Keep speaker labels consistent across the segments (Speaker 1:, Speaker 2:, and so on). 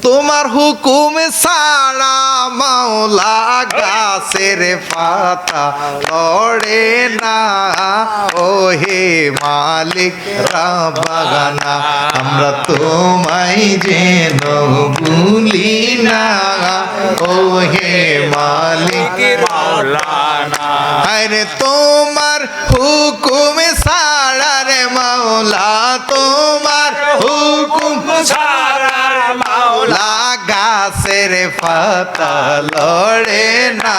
Speaker 1: তোমার হুকুম ছাড়া মাওলা গাছের পাতা লড়ে না, ও হে মালিক রাব্বানা আমরা তোমায় যেন ভুলি না, ও হে মালিক
Speaker 2: মাওলানা
Speaker 1: আরে তোমার হুকুম ছাড়া রে মাওলা, তোমার হুকুম
Speaker 2: সারা মাওলা
Speaker 1: গাছের পাতা লড়ে না,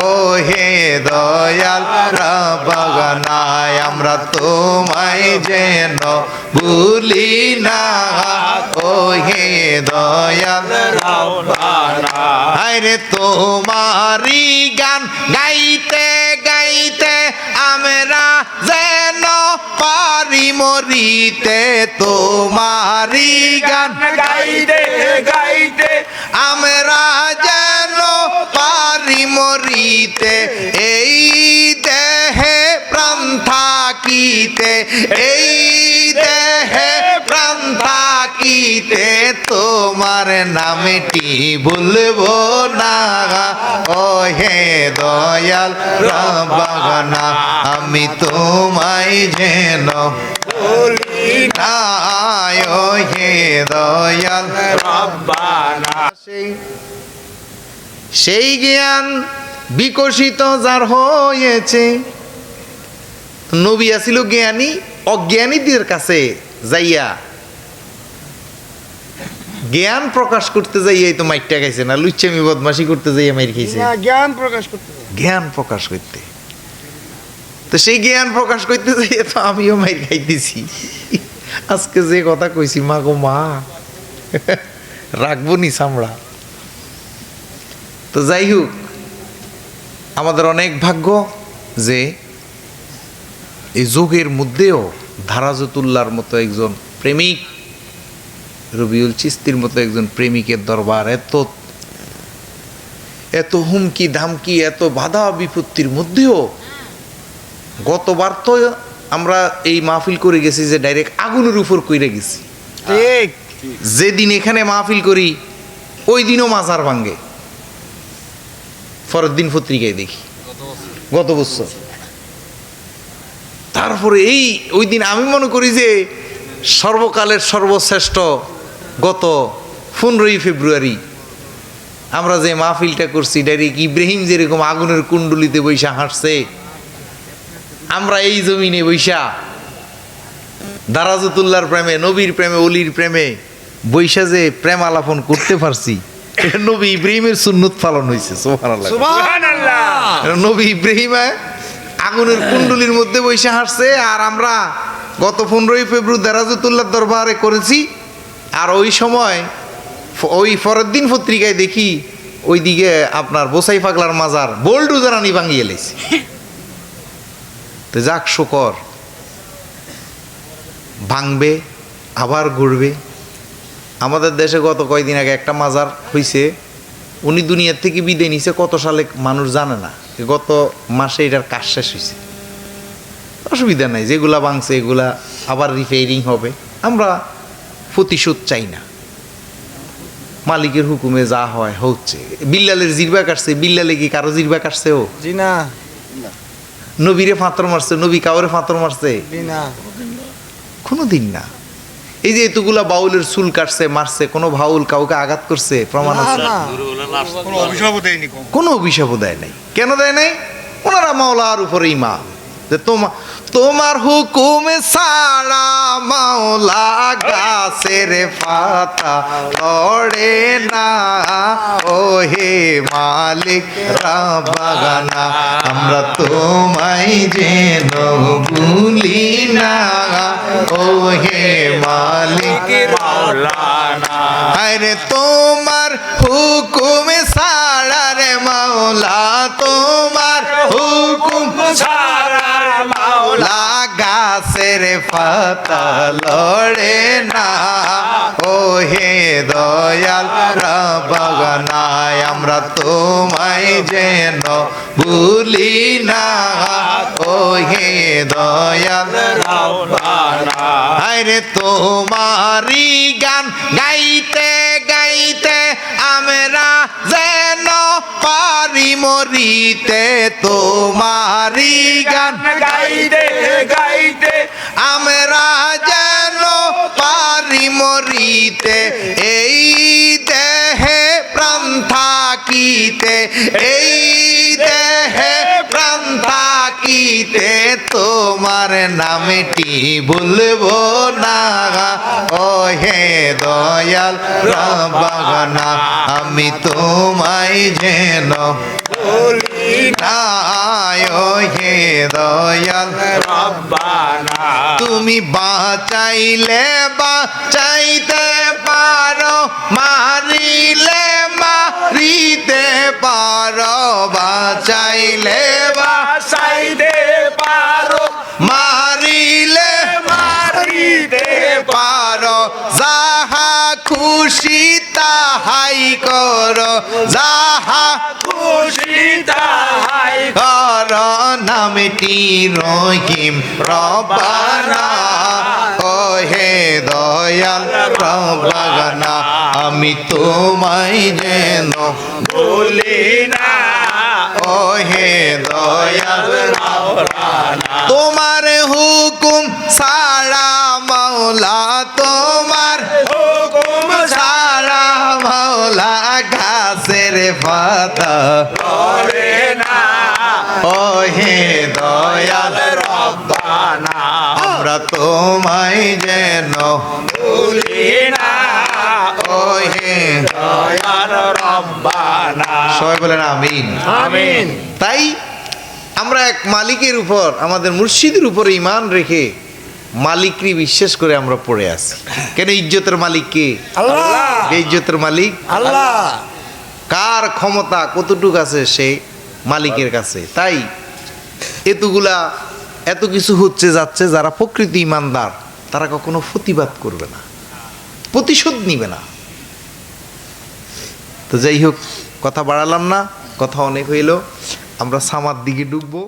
Speaker 1: ও হে দয়াল রাব্বানা আমরা তোমায় যেন ভুলি না, ও হে দয়াল
Speaker 2: রাব্বানা
Speaker 1: আরে তোমারি গান গাইতে গাইতে আমরা যেন পারি মরিতে, তোমারি গান
Speaker 2: গাইতে গাইতে
Speaker 1: আমরা যেন পারি মরিতে, এই দেহে প্রাণ থাকিতে, এই দেহে প্রাণ থাকিতে তোমার নামটি ভুলবো না, ও হে দয়াল রাব্বানা আমি তোমায় যেন
Speaker 2: বলি
Speaker 1: না, ও হে দয়াল
Speaker 2: রাব্বানা
Speaker 1: সেই জ্ঞান বিকশিত যার হয়েছে। নবী আছিল জ্ঞানী, অজ্ঞানীদের কাছে যাইয়া জ্ঞান প্রকাশ করতে যাইয়াই তো মাইরটা খাইছে না, লুচ্চামি বদমাশি করতে যাইয়া মাইর খাইছে
Speaker 3: জ্ঞান প্রকাশ করতে
Speaker 1: জ্ঞান প্রকাশ করতে। তো সেই জ্ঞান প্রকাশ করতে যাইয়া তো আমিও মাইর খাইতেছি। আজকে যে কথা কইছি মা গো মা, রাখবো নি চামড়া। তো যাই হোক, আমাদের অনেক ভাগ্য যে এই যুগের মধ্যেও ধারাজতুল্লাহর মতো একজন প্রেমিক, রবিউল চিস্তির মতো একজন প্রেমিকের দরবার, এত এত হুমকি ধামকি এত বাধা বিপত্তির মধ্যেও গতবার তো আমরা এই মাহফিল করে গেছি যে ডাইরেক্ট আগুনের উপর কইরে গেছি।
Speaker 3: ঠিক
Speaker 1: যেদিন এখানে মাহফিল করি ওই দিনও মাজার ভাঙ্গে, পরের দিন পত্রিকায় দেখি গত বছর। তারপরে এই ওই দিন আমি মনে করি যে সর্বকালের সর্বশ্রেষ্ঠ গত 15ই ফেব্রুয়ারি আমরা যে মাহফিলটা করছি, ডাইরেক্ট ইব্রাহিম যেরকম আগুনের কুণ্ডলিতে বৈশা হাঁটছে, আমরা এই জমিনে বৈশা দারাজতুল্লাহর প্রেমে, নবীর প্রেমে, অলির প্রেমে বৈশা যে প্রেম আলাপন করতে পারছি, এটা নবী ইব্রাহিমের সুন্নত পালন হয়েছে। সুবহানাল্লাহ
Speaker 2: সুবহানাল্লাহ
Speaker 1: নবী ইব্রাহিম আগুনের কুণ্ডলির মধ্যে বৈশা হাঁটছে, আর আমরা গত 15ই ফেব্রুয়ারি দারাজতুল্লাহর দরবারে করেছি। আর ওই সময় ওই পরের দিন পত্রিকায় দেখি ওইদিকে আপনার বোসাই পাগলার মাজার বোল্ডুজার আনি ভাঙিয়ে লেছে। তো যাক শুকর, ভাঙবে আবার ঘুরবে। আমাদের দেশে গত কয়দিন আগে একটা মাজার হইছে, উনি দুনিয়ার থেকে বিদায় নিছে কত সালে মানুষ জানে না, গত মাসে এটার কাজ শেষ হয়েছে। অসুবিধা নাই, যেগুলা ভাঙছে এগুলা আবার রিপেয়ারিং হবে। আমরা প্রতিশোধ চাই না, মালিকের হুকুমে যা হয় হচ্ছে। বিল্লালের জিরবা কাটছে, বিল্লালে কি কারো জিরবা কাটছে? ও
Speaker 3: জি না,
Speaker 1: নবীরে ফাঁতর মারছে, নবী কাউরে ফাঁতর মারছে?
Speaker 3: জি না,
Speaker 1: কোনো দিন না। এই যে এতগুলা বাউলের চুল কাটছে, মারছে, কোনো বাউল কাউকে আঘাত করছে প্রমাণ আছে?
Speaker 3: না।
Speaker 2: কোনো অভিশাপও দেয়নি
Speaker 1: কোনো অভিশাপও দেয় নাই। কেন দেয় নাই? ওনারা মাওলার উপরে ইমান, যে তোমার হুকুম ছাড়া মাওলা গাছের পাতা লড়ে না, ও হে মালিক রাব্বানা আমরা তোমায় যেন ভুলি না, ও হে মালিক
Speaker 2: মাওলানা
Speaker 1: আরে তোমার হুকুম ছাড়া রে মাওলা, তোমার হুকুম
Speaker 2: সারা মাওলা
Speaker 1: গাছের পাতা লড়ে না, ও হে দয়াল রাব্বানা আমরা তোমায় যেন ভুলি না, ও হে দয়াল
Speaker 2: রাব্বানা
Speaker 1: আরে তোমারি গান গাইতে গাই চাইতে আমরা যেন পারি মরিতে তোমারি গান
Speaker 2: গাইতে গাইতে
Speaker 1: আমরা যেন পারি মরিতে এই দেহে প্রাণ থাকিতে এই দেহে প্রাণ থাকিতে তোমার নামটি ভুলবো না ও হে দয়াল রব্বানা আমি তোমায় যেন
Speaker 2: বলি
Speaker 1: না ও হে দয়াল
Speaker 2: রব্বানা
Speaker 1: তুমি বাঁচাইলে বাঁচাইতে পারো মারিলে মারিতে পারো বাঁচাইলে
Speaker 2: বাসাইতে পারো
Speaker 1: মারিলে
Speaker 2: মারিতে
Speaker 1: পারো যাহা খুশি তাহাই করো যাহা
Speaker 2: খুশি তাহাই
Speaker 1: কর নামটি রহিম রব্বানা ও হে দয়াল রব্বানা আমি তোমায় যেন
Speaker 2: বলি না
Speaker 1: ও হে দয়াল
Speaker 2: রব্বানা
Speaker 1: তোমার হুকুম ছাড়া মাওলা তোমার
Speaker 2: হুকুম
Speaker 1: ছাড়া মাওলা গাছের পাতা
Speaker 2: করে না
Speaker 1: ও হে দয়াল
Speaker 2: রব্বানা
Speaker 1: আমরা তোমায় যেন
Speaker 2: বলি না
Speaker 1: ও হে
Speaker 2: দয়াল রব্বানা
Speaker 1: সবাই বলেন আমিন।
Speaker 2: আমিন
Speaker 1: তাই আমরা এক মালিকের উপর আমাদের মুর্শিদের উপর ঈমান রেখে মালিককে বিশ্বাস করে আমরা পড়ে আছি। কেন ইজ্জতের মালিক কে?
Speaker 3: আল্লাহ
Speaker 1: কে ইজ্জতের মালিক?
Speaker 3: আল্লাহ
Speaker 1: কার ক্ষমতা কতটুক আছে সেই মালিকের কাছে। তাই এত কিছু হচ্ছে যাচ্ছে, যারা প্রকৃতি ইমানদার তারা কখনো প্রতিবাদ করবে না, প্রতিশোধ নিবে না। তো যাই হোক, কথা বাড়ালাম না, কথা অনেক হইল। আমরা সামার দিকে ঢুকবো।